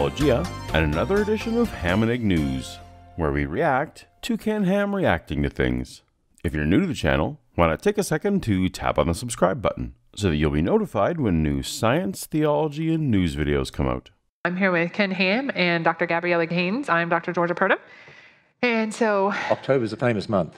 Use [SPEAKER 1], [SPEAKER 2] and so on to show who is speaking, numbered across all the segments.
[SPEAKER 1] Paulogia, and another edition of Ham and Egg News, where we react to Ken Ham reacting to things. If you're new to the channel, why not take a second to tap on the subscribe button, so that you'll be notified when new science, theology, and news videos come out.
[SPEAKER 2] I'm here with Ken Ham and Dr. Gabriella Hanes. I'm Dr. Georgia Purdom. And so...
[SPEAKER 3] October's a famous month.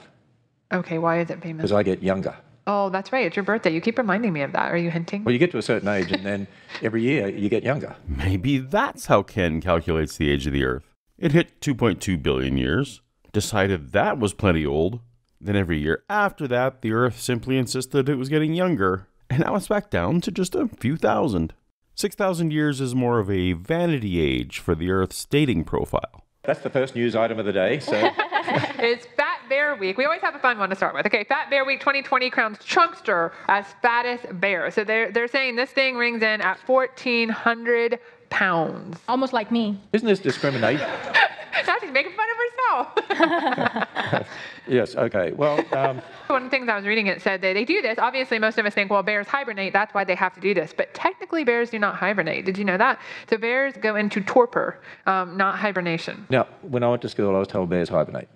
[SPEAKER 2] Okay, why is it famous?
[SPEAKER 3] Because I get younger.
[SPEAKER 2] Oh, that's right. It's your birthday. You keep reminding me of that. Are you hinting?
[SPEAKER 3] Well, you get to a certain age and then every year you get younger.
[SPEAKER 1] Maybe that's how Ken calculates the age of the Earth. It hit 2.2 billion years, decided that was plenty old, then every year after that, the Earth simply insisted it was getting younger, and now it's back down to just a few thousand. 6,000 years is more of a vanity age for the Earth's dating profile.
[SPEAKER 3] That's the first news item of the day, so...
[SPEAKER 2] It's Fat Bear Week. We always have a fun one to start with. Okay, Fat Bear Week 2020 crowns Chunkster as fattest bear. So they're saying this thing rings in at 1,400 pounds.
[SPEAKER 4] Almost like me.
[SPEAKER 3] Isn't this discrimination?
[SPEAKER 2] Now she's making fun of herself.
[SPEAKER 3] Yes, okay. Well,
[SPEAKER 2] One of the things I was reading, it said they do this. Obviously, most of us think, well, bears hibernate. That's why they have to do this. But technically, bears do not hibernate. Did you know that? So bears go into torpor, not hibernation.
[SPEAKER 3] now, when I went to school, I was told bears hibernate.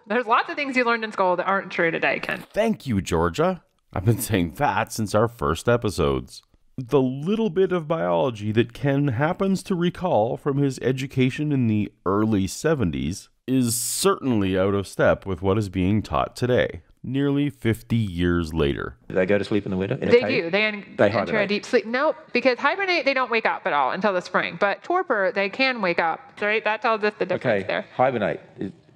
[SPEAKER 2] There's lots of things you learned in school that aren't true today, Ken.
[SPEAKER 1] Thank you, Georgia. I've been saying that since our first episodes. The little bit of biology that Ken happens to recall from his education in the early 70s is certainly out of step with what is being taught today, nearly 50 years later.
[SPEAKER 3] Do they go to sleep in the winter? In a
[SPEAKER 2] They
[SPEAKER 3] cave?
[SPEAKER 2] do. They enter a
[SPEAKER 3] hibernate.
[SPEAKER 2] deep sleep. Nope, because hibernate, they don't wake up at all until the spring. But torpor, they can wake up. Right? That tells us the difference
[SPEAKER 3] Okay,
[SPEAKER 2] there.
[SPEAKER 3] hibernate.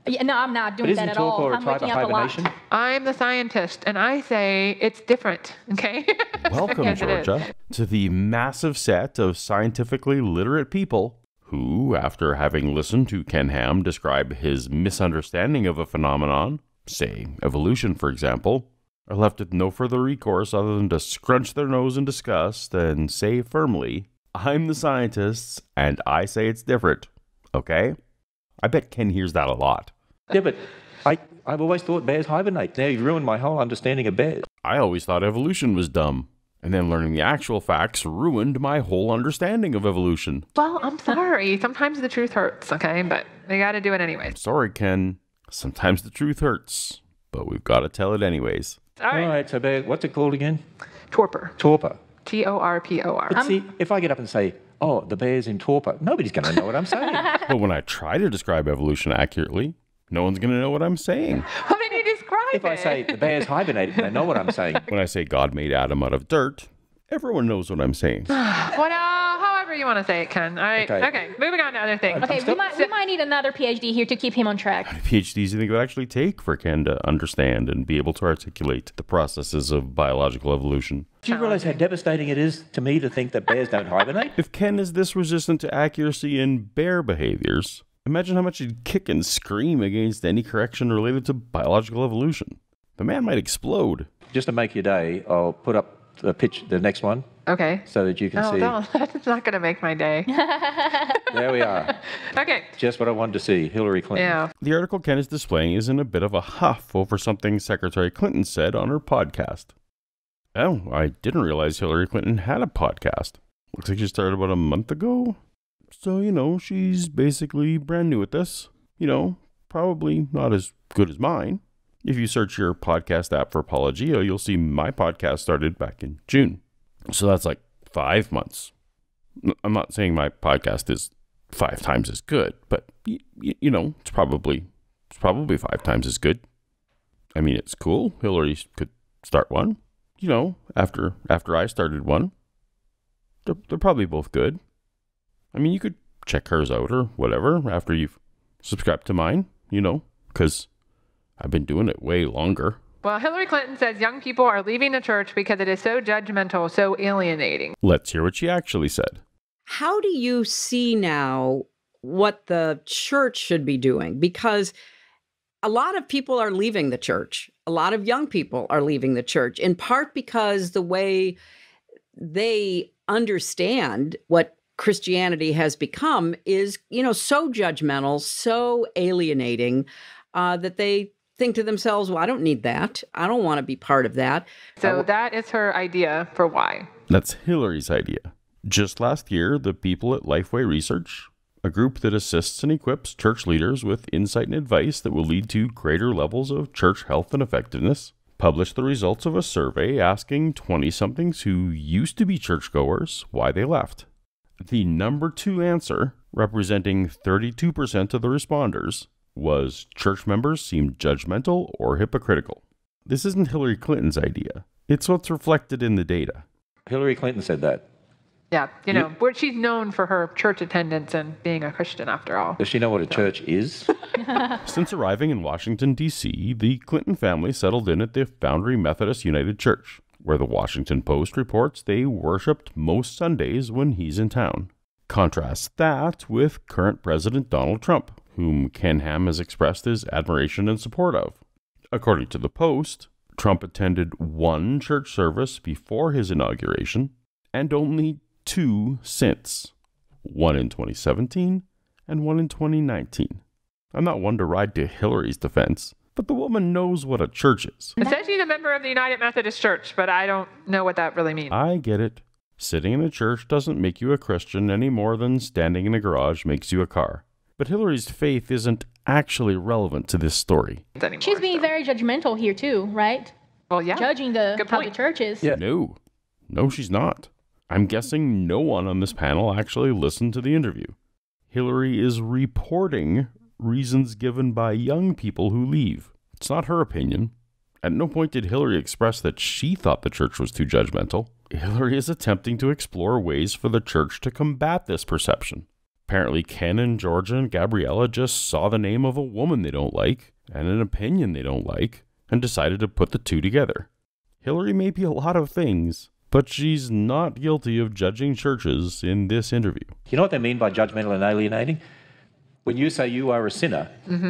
[SPEAKER 4] Yeah, no, I'm not
[SPEAKER 3] But
[SPEAKER 4] doing
[SPEAKER 3] isn't
[SPEAKER 4] that at all.
[SPEAKER 3] torpor a
[SPEAKER 4] I'm
[SPEAKER 3] type of
[SPEAKER 4] waking up a lot.
[SPEAKER 3] hibernation?
[SPEAKER 2] I'm the scientist, and I say it's different, okay?
[SPEAKER 1] Welcome,
[SPEAKER 2] Yes, it is.
[SPEAKER 1] Georgia, to the massive set of scientifically literate people who, after having listened to Ken Ham describe his misunderstanding of a phenomenon, say evolution for example, are left with no further recourse other than to scrunch their nose in disgust and say firmly, I'm the scientist, and I say it's different, okay? I bet Ken hears that a lot.
[SPEAKER 3] Yeah, but I've always thought bears hibernate. Now you've ruined my whole understanding of bears.
[SPEAKER 1] I always thought evolution was dumb. And then learning the actual facts ruined my whole understanding of evolution.
[SPEAKER 2] Well, I'm sorry. Sometimes the truth hurts, okay? But they got to do it anyways.
[SPEAKER 1] Sorry, Ken. Sometimes the truth hurts, but we've got to tell it anyways.
[SPEAKER 2] All right.
[SPEAKER 3] All right, so bears, what's it called again?
[SPEAKER 2] Torpor.
[SPEAKER 3] Torpor.
[SPEAKER 2] Torpor.
[SPEAKER 3] But see, if I get up and say, oh, the bear's in torpor, nobody's going to know what I'm saying.
[SPEAKER 1] But when I try to describe evolution accurately, no one's going to know what I'm saying.
[SPEAKER 2] How did you describe
[SPEAKER 3] If I say the bear's hibernating, they know what I'm saying.
[SPEAKER 1] When I say God made Adam out of dirt, everyone knows what I'm saying.
[SPEAKER 2] However you want to say it, Ken. All right.
[SPEAKER 3] Okay.
[SPEAKER 2] Okay. Moving on to other things.
[SPEAKER 4] Okay, we might need another PhD here to keep him on track.
[SPEAKER 1] How many PhDs do you think it would actually take for Ken to understand and be able to articulate the processes of biological evolution?
[SPEAKER 3] Do you realize how devastating it is to me to think that bears don't hibernate?
[SPEAKER 1] If Ken is this resistant to accuracy in bear behaviors, imagine how much he'd kick and scream against any correction related to biological evolution. The man might explode.
[SPEAKER 3] Just to make your day, I'll put up the next one,
[SPEAKER 2] Okay.
[SPEAKER 3] so that you can see.
[SPEAKER 2] No, that's not going to make my day.
[SPEAKER 3] There we are.
[SPEAKER 2] Okay.
[SPEAKER 3] Just what I wanted to see, Hillary Clinton.
[SPEAKER 2] Yeah.
[SPEAKER 1] The article Ken is displaying is in a bit of a huff over something Secretary Clinton said on her podcast. Oh, I didn't realize Hillary Clinton had a podcast. Looks like she started about a month ago. So, she's basically brand new at this. Probably not as good as mine. If you search your podcast app for Paulogia, you'll see my podcast started back in June. So that's like 5 months. I'm not saying my podcast is 5 times as good, but it's probably 5 times as good. I mean, it's cool. Hillary could start one. After I started one, they're probably both good. I mean, you could check hers out or whatever after you've subscribed to mine, because I've been doing it way longer.
[SPEAKER 2] Well, Hillary Clinton says young people are leaving the church because it is so judgmental, so alienating.
[SPEAKER 1] Let's hear what she actually said.
[SPEAKER 5] How do you see now what the church should be doing? Because a lot of people are leaving the church. A lot of young people are leaving the church, in part because the way they understand what Christianity has become is, so judgmental, so alienating, that they think to themselves, well, I don't need that. I don't want to be part of that.
[SPEAKER 2] So that is her idea for why.
[SPEAKER 1] That's Hillary's idea. Just last year, the people at Lifeway Research, a group that assists and equips church leaders with insight and advice that will lead to greater levels of church health and effectiveness, published the results of a survey asking 20-somethings who used to be churchgoers why they left. The number 2 answer, representing 32% of the responders, was church members seemed judgmental or hypocritical. This isn't Hillary Clinton's idea. It's what's reflected in the data.
[SPEAKER 3] Hillary Clinton said that.
[SPEAKER 2] Yeah, she's known for her church attendance and being a Christian after all.
[SPEAKER 3] Does she know what a church is?
[SPEAKER 1] Since arriving in Washington, D.C., the Clinton family settled in at the Foundry Methodist United Church, where the Washington Post reports they worshipped most Sundays when he's in town. Contrast that with current President Donald Trump, whom Ken Ham has expressed his admiration and support of. According to the Post, Trump attended 1 church service before his inauguration, and only 2 since, 1 in 2017 and 1 in 2019. I'm not one to ride to Hillary's defense, but the woman knows what a church is.
[SPEAKER 2] It says she's a member of the United Methodist Church, but I don't know what that really means.
[SPEAKER 1] I get it. Sitting in a church doesn't make you a Christian any more than standing in a garage makes you a car. But Hillary's faith isn't actually relevant to this story.
[SPEAKER 4] She's being very judgmental here too, right?
[SPEAKER 2] Well, yeah.
[SPEAKER 4] Judging how the church is.
[SPEAKER 3] Yeah.
[SPEAKER 1] No, she's not. I'm guessing no one on this panel actually listened to the interview. Hillary is reporting reasons given by young people who leave. It's not her opinion. At no point did Hillary express that she thought the church was too judgmental. Hillary is attempting to explore ways for the church to combat this perception. Apparently, Ken and Georgia and Gabriella just saw the name of a woman they don't like and an opinion they don't like and decided to put the two together. Hillary may be a lot of things, but she's not guilty of judging churches in this interview.
[SPEAKER 3] You know what they mean by judgmental and alienating? When you say you are a sinner,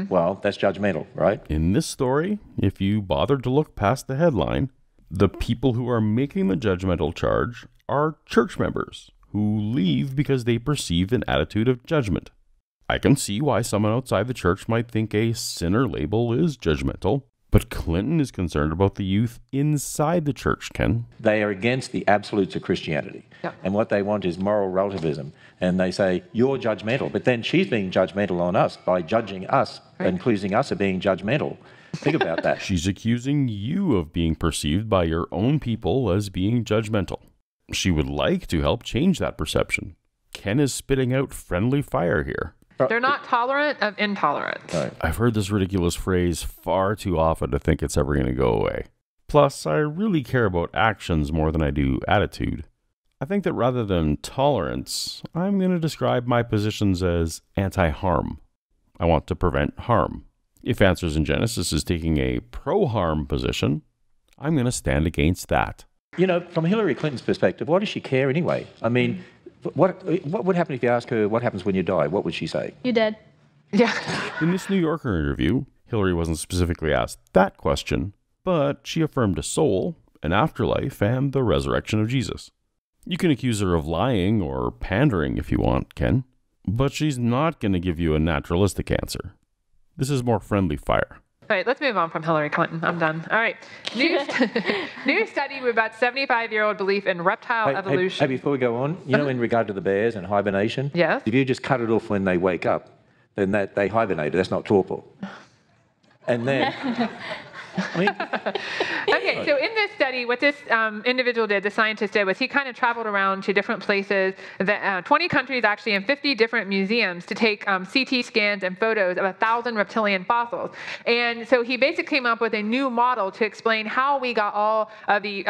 [SPEAKER 3] well, that's judgmental, right?
[SPEAKER 1] In this story, if you bother to look past the headline, the people who are making the judgmental charge are church members who leave because they perceive an attitude of judgment. I can see why someone outside the church might think a sinner label is judgmental, but Clinton is concerned about the youth inside the church, Ken.
[SPEAKER 3] They are against the absolutes of Christianity.
[SPEAKER 2] Yep.
[SPEAKER 3] And what they want is moral relativism. And they say, you're judgmental. But then she's being judgmental on us by judging us and accusing us of being judgmental. Think about that.
[SPEAKER 1] She's accusing you of being perceived by your own people as being judgmental. She would like to help change that perception. Ken is spitting out friendly fire here.
[SPEAKER 2] They're not tolerant of intolerance.
[SPEAKER 3] Right.
[SPEAKER 1] I've heard this ridiculous phrase far too often to think it's ever going to go away. Plus, I really care about actions more than I do attitude. I think that rather than tolerance, I'm going to describe my positions as anti-harm. I want to prevent harm. If Answers in Genesis is taking a pro-harm position, I'm going to stand against that.
[SPEAKER 3] You know, from Hillary Clinton's perspective, what does she care anyway? I mean, what would happen if you ask her what happens when you die? What would she say?
[SPEAKER 4] You're dead.
[SPEAKER 2] Yeah.
[SPEAKER 1] In this New Yorker interview, Hillary wasn't specifically asked that question, but she affirmed a soul, an afterlife, and the resurrection of Jesus. You can accuse her of lying or pandering if you want, Ken, but she's not going to give you a naturalistic answer. This is more friendly fire.
[SPEAKER 2] All right, let's move on from Hillary Clinton. I'm done. All right. New study about 75-year-old belief in reptile evolution.
[SPEAKER 3] Hey, before we go on, you know, in regard to the bears and hibernation,
[SPEAKER 2] Yes.
[SPEAKER 3] if you just cut it off when they wake up, then they hibernated. That's not torpor. And then, I mean,
[SPEAKER 2] Okay, so in this study, what this individual did, the scientist did, was he kind of traveled around to different places, 20 countries actually, and 50 different museums to take CT scans and photos of 1,000 reptilian fossils. And so he basically came up with a new model to explain how we got all of the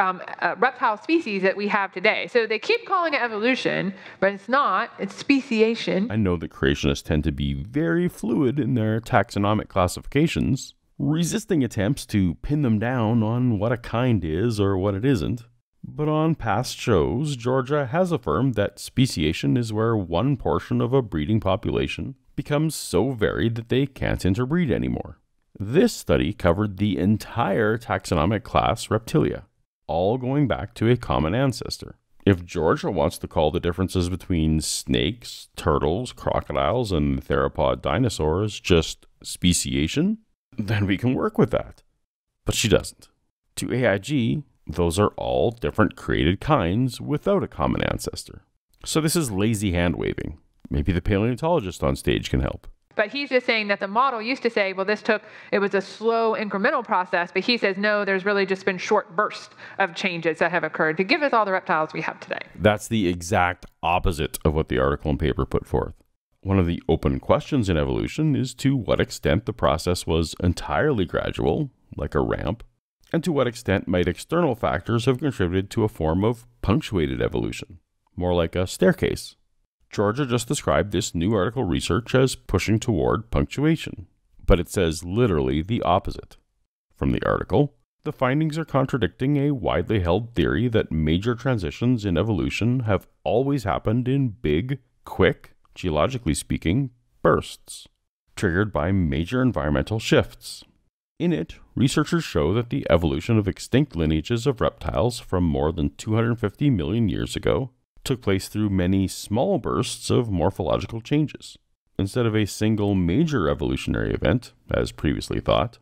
[SPEAKER 2] reptile species that we have today. So they keep calling it evolution, but it's not. It's speciation.
[SPEAKER 1] I know that creationists tend to be very fluid in their taxonomic classifications, resisting attempts to pin them down on what a kind is or what it isn't. But on past shows, Georgia has affirmed that speciation is where one portion of a breeding population becomes so varied that they can't interbreed anymore. This study covered the entire taxonomic class Reptilia, all going back to a common ancestor. If Georgia wants to call the differences between snakes, turtles, crocodiles, and theropod dinosaurs just speciation, then we can work with that. But she doesn't. To AiG, those are all different created kinds without a common ancestor. So this is lazy hand-waving. Maybe the paleontologist on stage can help.
[SPEAKER 2] But he's just saying that the model used to say, well, it was a slow incremental process, but he says, no, there's really just been short bursts of changes that have occurred to give us all the reptiles we have today.
[SPEAKER 1] That's the exact opposite of what the article and paper put forth. One of the open questions in evolution is to what extent the process was entirely gradual, like a ramp, and to what extent might external factors have contributed to a form of punctuated evolution, more like a staircase. Georgia just described this new article research as pushing toward punctuation, but it says literally the opposite. From the article, the findings are contradicting a widely held theory that major transitions in evolution have always happened in big, quick, geologically speaking, bursts, triggered by major environmental shifts. In it, researchers show that the evolution of extinct lineages of reptiles from more than 250 million years ago took place through many small bursts of morphological changes. Instead of a single major evolutionary event, as previously thought,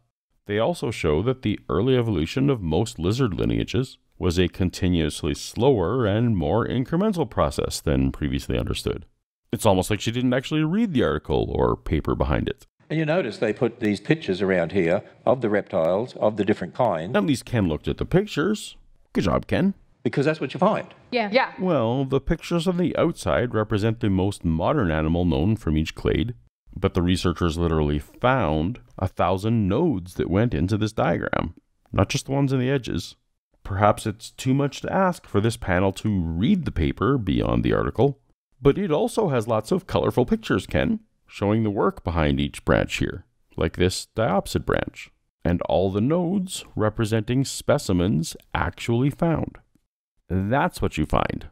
[SPEAKER 1] they also show that the early evolution of most lizard lineages was a continuously slower and more incremental process than previously understood. It's almost like she didn't actually read the article or paper behind it.
[SPEAKER 3] And you notice they put these pictures around here of the reptiles, of the different kinds.
[SPEAKER 1] At least Ken looked at the pictures. Good job, Ken.
[SPEAKER 3] Because that's what you find.
[SPEAKER 2] Yeah.
[SPEAKER 1] Well, the pictures on the outside represent the most modern animal known from each clade, but the researchers literally found 1,000 nodes that went into this diagram, not just the ones on the edges. Perhaps it's too much to ask for this panel to read the paper beyond the article, but it also has lots of colorful pictures, Ken, showing the work behind each branch here, like this diopsid branch, and all the nodes representing specimens actually found. That's what you find,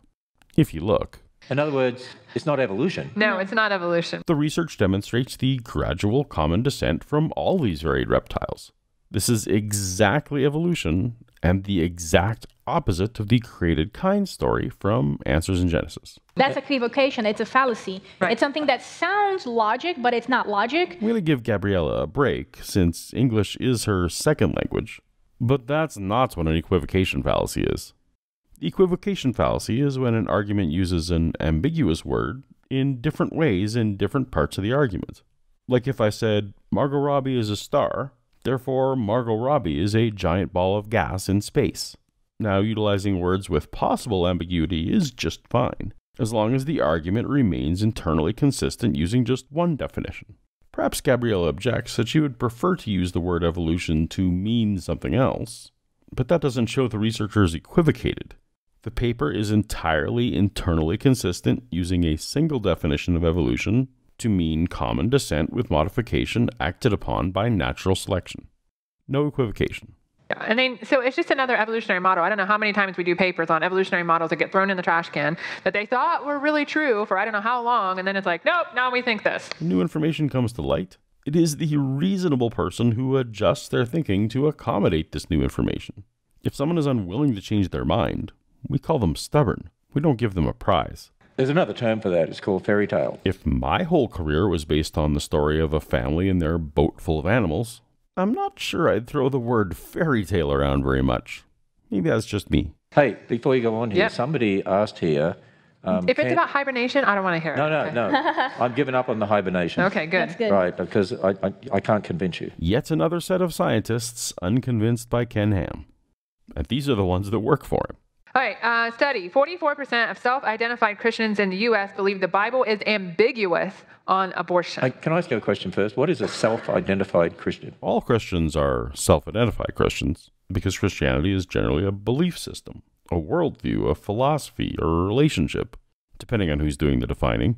[SPEAKER 1] if you look.
[SPEAKER 3] In other words, it's not evolution.
[SPEAKER 2] No, it's not evolution.
[SPEAKER 1] The research demonstrates the gradual common descent from all these varied reptiles. This is exactly evolution and the exact opposite of the created kind story from Answers in Genesis.
[SPEAKER 4] That's equivocation. It's a fallacy.
[SPEAKER 2] Right.
[SPEAKER 4] It's something that sounds logic, but it's not logic.
[SPEAKER 1] I'm going to give Gabriella a break, since English is her second language. But that's not what an equivocation fallacy is. Equivocation fallacy is when an argument uses an ambiguous word in different ways in different parts of the argument. Like if I said, Margot Robbie is a star, therefore Margot Robbie is a giant ball of gas in space. Now, utilizing words with possible ambiguity is just fine, as long as the argument remains internally consistent using just one definition. Perhaps Gabriella objects that she would prefer to use the word evolution to mean something else, but that doesn't show the researchers equivocated. The paper is entirely internally consistent using a single definition of evolution to mean common descent with modification acted upon by natural selection. No equivocation.
[SPEAKER 2] Yeah, and then, so it's just another evolutionary model. I don't know how many times we do papers on evolutionary models that get thrown in the trash can that they thought were really true for I don't know how long, and then it's like, nope, now we think this.
[SPEAKER 1] New information comes to light. It is the reasonable person who adjusts their thinking to accommodate this new information. If someone is unwilling to change their mind, we call them stubborn. We don't give them a prize.
[SPEAKER 3] There's another term for that. It's called fairy tale.
[SPEAKER 1] If my whole career was based on the story of a family and their boat full of animals, I'm not sure I'd throw the word fairy tale around very much. Maybe that's just me.
[SPEAKER 3] Hey, before you go on here,
[SPEAKER 2] Yep.
[SPEAKER 3] somebody asked here...
[SPEAKER 2] If it's about hibernation, I don't want to hear it.
[SPEAKER 3] No. I'm giving up on the hibernation.
[SPEAKER 2] Okay, good.
[SPEAKER 4] That's good.
[SPEAKER 3] Right, because I can't convince you.
[SPEAKER 1] Yet another set of scientists unconvinced by Ken Ham. And these are the ones that work for him.
[SPEAKER 2] All right, study. 44% of self-identified Christians in the U.S. believe the Bible is ambiguous on abortion.
[SPEAKER 3] Can I ask you a question first? What is a self-identified Christian?
[SPEAKER 1] All Christians are self-identified Christians because Christianity is generally a belief system, a worldview, a philosophy, or a relationship, depending on who's doing the defining.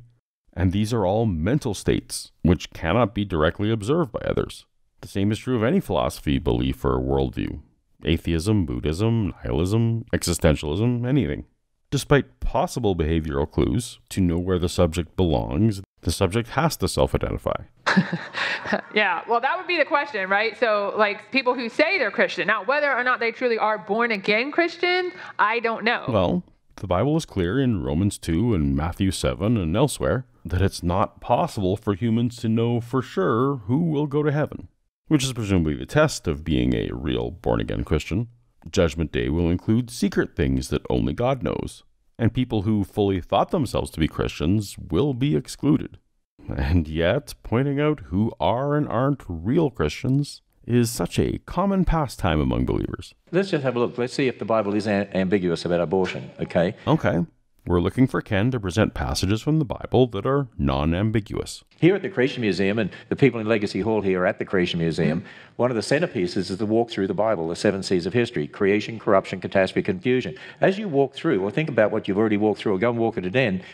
[SPEAKER 1] And these are all mental states, which cannot be directly observed by others. The same is true of any philosophy, belief, or worldview. Atheism, Buddhism, nihilism, existentialism, anything. Despite possible behavioral clues to know where the subject belongs, the subject has to self-identify.
[SPEAKER 2] Yeah, well, that would be the question, right? So, like, people who say they're Christian. Now, whether or not they truly are born-again Christians, I don't know.
[SPEAKER 1] Well, the Bible is clear in Romans 2 and Matthew 7 and elsewhere that it's not possible for humans to know for sure who will go to heaven, which is presumably the test of being a real born-again Christian. Judgment Day will include secret things that only God knows. and people who fully thought themselves to be Christians will be excluded. And yet, pointing out who are and aren't real Christians is such a common pastime among believers.
[SPEAKER 3] Let's just have a look. Let's see if the Bible is ambiguous about abortion, okay?
[SPEAKER 1] Okay. We're looking for Ken to present passages from the Bible that are non-ambiguous.
[SPEAKER 3] Here at the Creation Museum, and the people in Legacy Hall here are at the Creation Museum, one of the centerpieces is the walk through the Bible, the 7 C's of history: creation, corruption, catastrophe, confusion. As you walk through, or think about what you've already walked through, or go and walk it again,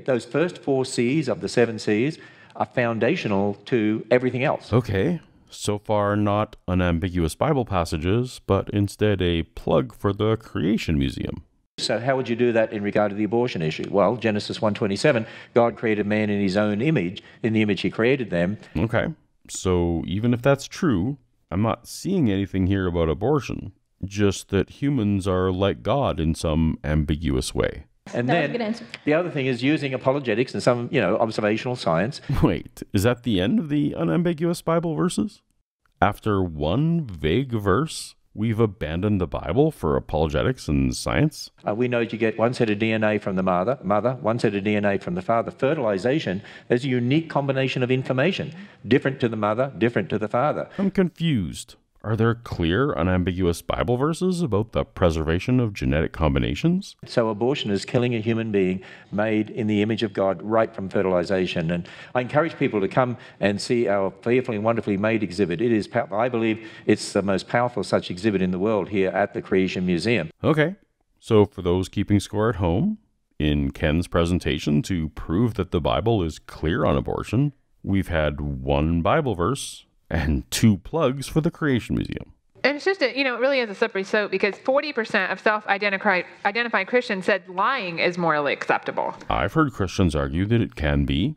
[SPEAKER 3] those first 4 C's of the 7 C's are foundational to everything else.
[SPEAKER 1] Okay. So far, not unambiguous Bible passages, but instead a plug for the Creation Museum.
[SPEAKER 3] So how would you do that in regard to the abortion issue? Well, Genesis 1:27, God created man in his own image. In the image he created them.
[SPEAKER 1] Okay. So even if that's true, I'm not seeing anything here about abortion, just that humans are like God in some ambiguous way.
[SPEAKER 3] And
[SPEAKER 4] That was a
[SPEAKER 3] then
[SPEAKER 4] good answer.
[SPEAKER 3] the other thing is using apologetics and some, observational science.
[SPEAKER 1] Wait, is that the end of the unambiguous Bible verses? After one vague verse, we've abandoned the Bible for apologetics and science?
[SPEAKER 3] We know you get one set of DNA from the mother, one set of DNA from the father. Fertilization is a unique combination of information, different to the mother, different to the father.
[SPEAKER 1] I'm confused. Are there clear, unambiguous Bible verses about the preservation of genetic combinations?
[SPEAKER 3] So abortion is killing a human being made in the image of God right from fertilization. And I encourage people to come and see our fearfully and wonderfully made exhibit. It is, I believe, it's the most powerful such exhibit in the world here at the Creation Museum.
[SPEAKER 1] Okay, so for those keeping score at home, in Ken's presentation to prove that the Bible is clear on abortion, we've had one Bible verse and 2 plugs for the Creation Museum.
[SPEAKER 2] And it's just, it really is a slippery slope because 40% of self-identified Christians said lying is morally acceptable.
[SPEAKER 1] I've heard Christians argue that it can be,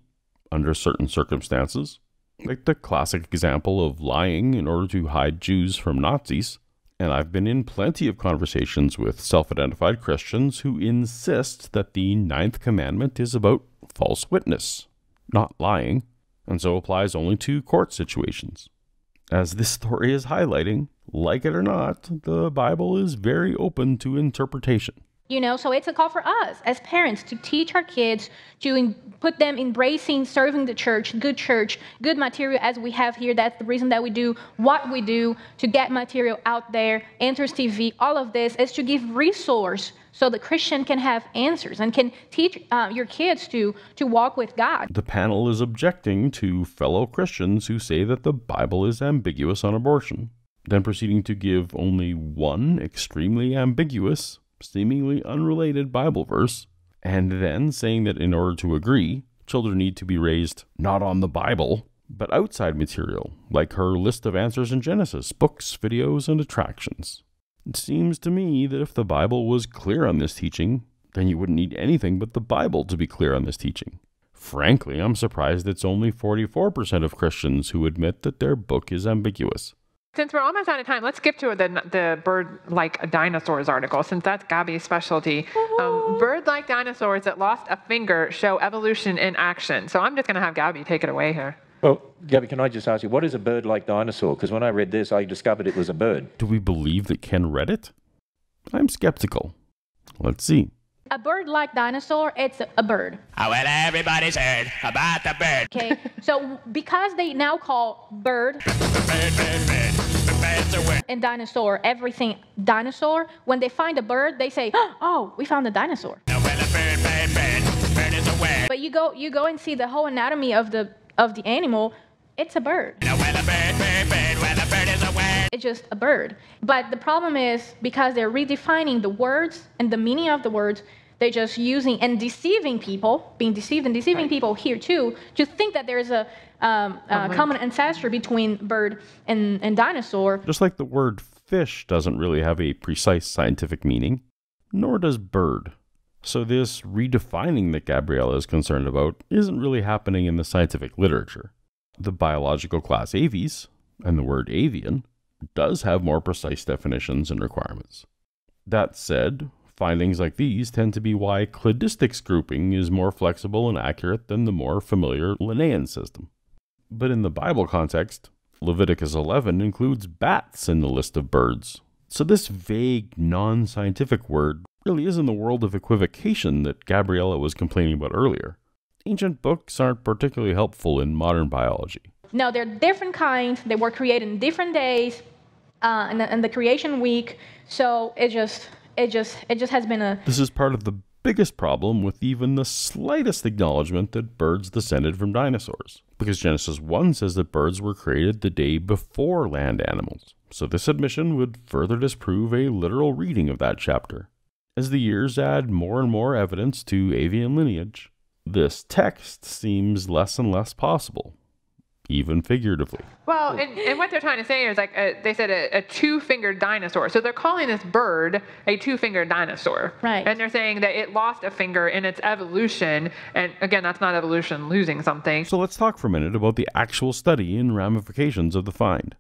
[SPEAKER 1] under certain circumstances, like the classic example of lying in order to hide Jews from Nazis. And I've been in plenty of conversations with self-identified Christians who insist that the 9th commandment is about false witness, not lying, and so applies only to court situations. As this story is highlighting, like it or not, the Bible is very open to interpretation.
[SPEAKER 4] So it's a call for us as parents to teach our kids, to put them embracing serving the church, good material as we have here. That's the reason that we do what we do, to get material out there, Enters TV, all of this is to give resource so the Christian can have answers and can teach your kids to walk with God.
[SPEAKER 1] The panel is objecting to fellow Christians who say that the Bible is ambiguous on abortion, then proceeding to give only one extremely ambiguous, seemingly unrelated Bible verse, and then saying that in order to agree, children need to be raised not on the Bible, but outside material, like her list of answers in Genesis, books, videos, and attractions. It seems to me that if the Bible was clear on this teaching, then you wouldn't need anything but the Bible to be clear on this teaching. Frankly, I'm surprised it's only 44% of Christians who admit that their book is ambiguous.
[SPEAKER 2] Since we're almost out of time, let's skip to the bird-like dinosaurs article, since that's Gabby's specialty. Bird-like dinosaurs that lost a finger show evolution in action. So I'm just going to have Gabby take it away here.
[SPEAKER 3] Well, Gabby, can I just ask you, what is a bird-like dinosaur? Because when I read this, I discovered it was a bird.
[SPEAKER 1] Do we believe that Ken read it? I'm skeptical. Let's see.
[SPEAKER 4] A bird-like dinosaur, it's a bird.
[SPEAKER 6] Oh, well, everybody's heard about the bird.
[SPEAKER 4] Okay, so because they now call bird and dinosaur everything dinosaur, when they find a bird, they say, oh, we found a dinosaur.
[SPEAKER 6] Oh, well, a bird is a word.
[SPEAKER 4] But you go and see the whole anatomy of the animal, it's a bird.
[SPEAKER 6] Oh, well, a bird is a word.
[SPEAKER 4] It's just a bird. But the problem is, because they're redefining the words and the meaning of the words, they're just using and deceiving people, being deceived and deceiving people here too, to think that there's a common ancestor between bird and dinosaur.
[SPEAKER 1] Just like the word fish doesn't really have a precise scientific meaning, nor does bird. So this redefining that Gabriella is concerned about isn't really happening in the scientific literature. The biological class Aves, and the word avian, does have more precise definitions and requirements. That said, findings like these tend to be why cladistics grouping is more flexible and accurate than the more familiar Linnaean system. But in the Bible context, Leviticus 11 includes bats in the list of birds. So this vague, non-scientific word really is in the world of equivocation that Gabriella was complaining about earlier. Ancient books aren't particularly helpful in modern biology.
[SPEAKER 4] No, they're different kinds. They were created in different days, in the creation week. So it just has been a...
[SPEAKER 1] This is part of the biggest problem with even the slightest acknowledgement that birds descended from dinosaurs. Because Genesis 1 says that birds were created the day before land animals. So this admission would further disprove a literal reading of that chapter. As the years add more and more evidence to avian lineage, this text seems less and less possible, even figuratively.
[SPEAKER 2] Well, and what they're trying to say is like they said a two-fingered dinosaur. So they're calling this bird a two-fingered dinosaur.
[SPEAKER 4] Right.
[SPEAKER 2] And they're saying that it lost a finger in its evolution. And again, that's not evolution losing something.
[SPEAKER 1] So let's talk for a minute about the actual study and ramifications of the find.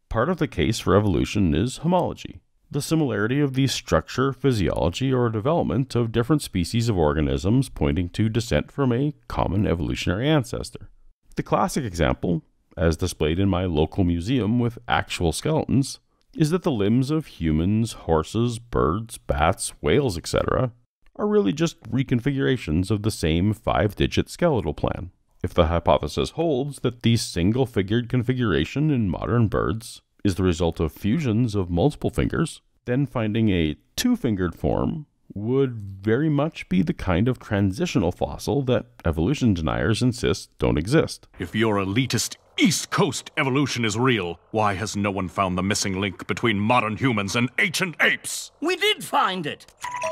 [SPEAKER 1] Part of the case for evolution is homology, the similarity of the structure, physiology, or development of different species of organisms pointing to descent from a common evolutionary ancestor. The classic example, as displayed in my local museum with actual skeletons, is that the limbs of humans, horses, birds, bats, whales, etc. are really just reconfigurations of the same 5-digit skeletal plan. If the hypothesis holds that the single-figured configuration in modern birds is the result of fusions of multiple fingers, then finding a two-fingered form would very much be the kind of transitional fossil that evolution deniers insist don't exist.
[SPEAKER 7] If your elitist East Coast evolution is real, why has no one found the missing link between modern humans and ancient apes?
[SPEAKER 8] We did find it.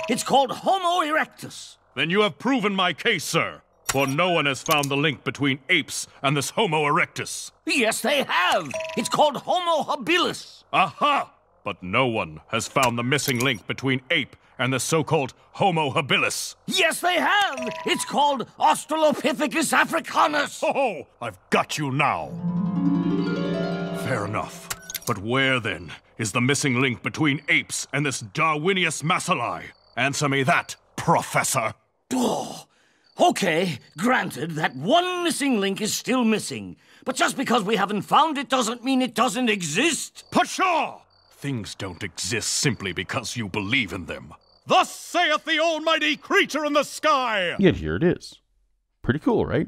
[SPEAKER 8] It's called Homo erectus.
[SPEAKER 7] Then you have proven my case, sir. For no one has found the link between apes and this Homo erectus.
[SPEAKER 8] Yes, they have. It's called Homo habilis.
[SPEAKER 7] Aha! But no one has found the missing link between ape and the so-called Homo habilis.
[SPEAKER 8] Yes, they have. It's called Australopithecus africanus.
[SPEAKER 7] Oh, I've got you now. Fair enough. But where, then, is the missing link between apes and this Darwinius macilli? Answer me that, Professor.
[SPEAKER 8] Oh, okay, granted that one missing link is still missing. But just because we haven't found it doesn't mean it doesn't exist.
[SPEAKER 7] Pshaw! Things don't exist simply because you believe in them. Thus saith the almighty creature in the sky!
[SPEAKER 1] Yet here it is. Pretty cool, right?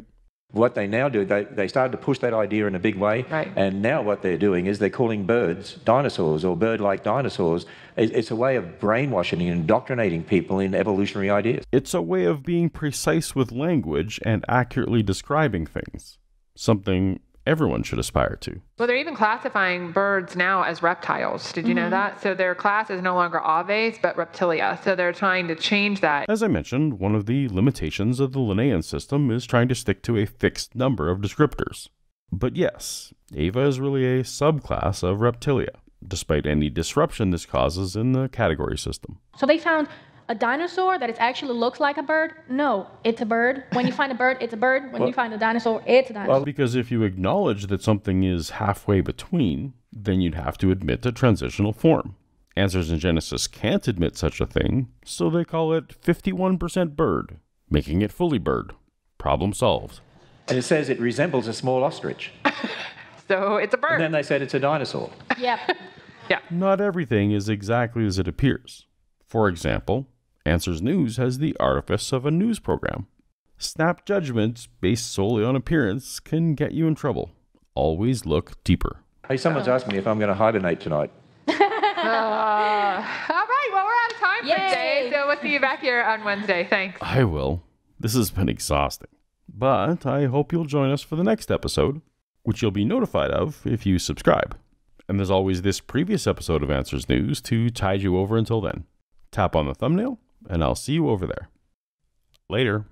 [SPEAKER 3] What they now do, they started to push that idea in a big way.
[SPEAKER 2] Right.
[SPEAKER 3] And now what they're doing is they're calling birds dinosaurs or bird-like dinosaurs. It's a way of brainwashing and indoctrinating people in evolutionary ideas.
[SPEAKER 1] It's a way of being precise with language and accurately describing things. Something everyone should aspire to.
[SPEAKER 2] Well, they're even classifying birds now as reptiles. Did you know that? So their class is no longer aves, but reptilia. So they're trying to change that.
[SPEAKER 1] As I mentioned, one of the limitations of the Linnaean system is trying to stick to a fixed number of descriptors. But yes, Ava is really a subclass of reptilia, despite any disruption this causes in the category system.
[SPEAKER 4] So they found a dinosaur that actually looks like a bird? No, it's a bird. When you find a bird, it's a bird. When you find a dinosaur, it's a dinosaur.
[SPEAKER 1] Well, because if you acknowledge that something is halfway between, then you'd have to admit a transitional form. Answers in Genesis can't admit such a thing, so they call it 51% bird, making it fully bird. Problem solved.
[SPEAKER 3] And it says it resembles a small ostrich.
[SPEAKER 2] So it's a bird.
[SPEAKER 3] And then they said it's a dinosaur.
[SPEAKER 4] Yep.
[SPEAKER 2] Yeah.
[SPEAKER 1] Not everything is exactly as it appears. For example, Answers News has the artifice of a news program. Snap judgments based solely on appearance can get you in trouble. Always look deeper.
[SPEAKER 3] Hey, someone's asked me if I'm going to hibernate tonight.
[SPEAKER 2] All right. Well, we're out of time for today. So we'll see you back here on Wednesday. Thanks.
[SPEAKER 1] I will. This has been exhausting. But I hope you'll join us for the next episode, which you'll be notified of if you subscribe. And there's always this previous episode of Answers News to tide you over until then. Tap on the thumbnail, and I'll see you over there. Later.